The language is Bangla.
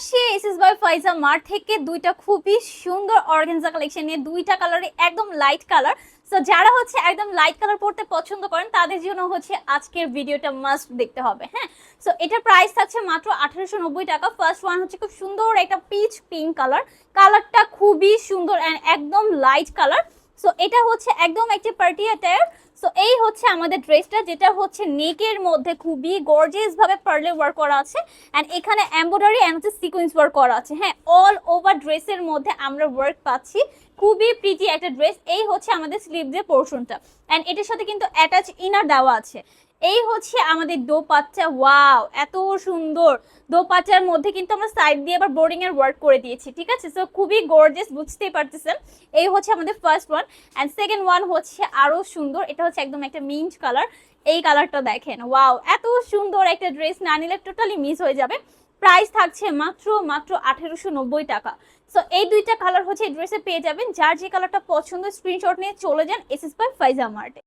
আসছি এসএস বাই ফাইজা মার্ট থেকে দুইটা খুবই সুন্দর অর্গানজা কালেকশন নিয়ে, দুইটা কালারে একদম লাইট কালার। সো যারা হচ্ছে একদম লাইট কালার পরতে পছন্দ করেন তাদের জন্য হচ্ছে আজকের ভিডিওটা মাস্ট দেখতে হবে। হ্যাঁ, সো এটার প্রাইস থাকছে মাত্র 1890 টাকা। ফার্স্ট ওয়ান হচ্ছে খুব সুন্দর একটা পিচ পিঙ্ক কালার, কালারটা খুবই সুন্দর এন্ড একদম লাইট কালার। সো এটা হচ্ছে একদম একটি পার্টি অ্যাটায়ার। সো এই হচ্ছে আমাদের ড্রেসটা, যেটা হচ্ছে নেকের মধ্যে খুবই গর্জিয়াস ভাবে পার্লে ওয়ার্ক করা আছে এন্ড এখানে এমব্রয়ডারি এন্ড হচ্ছে সিকোয়েন্স ওয়ার্ক করা আছে। হ্যাঁ, অল ওভার ড্রেসের মধ্যে আমরা ওয়ার্ক পাচ্ছি, খুবই প্রিটি একটা ড্রেস। এই হচ্ছে আমাদের স্লিভসের পোরশনটা এন্ড এটার সাথে কিন্তু অ্যাটাচ ইনার দেওয়া আছে। এই হচ্ছে আমাদের দোপাট্টা। ওয়াও, এত সুন্দর! দোপাট্টার মধ্যে কিন্তু আমরা সাইড দিয়ে আবার বোর্ডিং এর ওয়ার্ক করে দিয়েছি, ঠিক আছে? সো খুবই গর্জিয়াস, বুঝতেই পারতেছেন। এই হচ্ছে আমাদের first one and second one হচ্ছে আরো সুন্দর। এটা হচ্ছে একদম একটা মিন্ট কালার। এই কালারটা দেখেন, ওয়াও, এত সুন্দর একটা ড্রেস না নিলে টোটালি মিস হয়ে যাবে। প্রাইস থাকছে মাত্র 1890 টাকা। সো এই দুইটা কালার হচ্ছে এই ড্রেসে পেয়ে যাবেন। যার যে কালারটা পছন্দ স্ক্রিনশট নিয়ে চলে যান এসএস বাই ফাইজা মার্টে।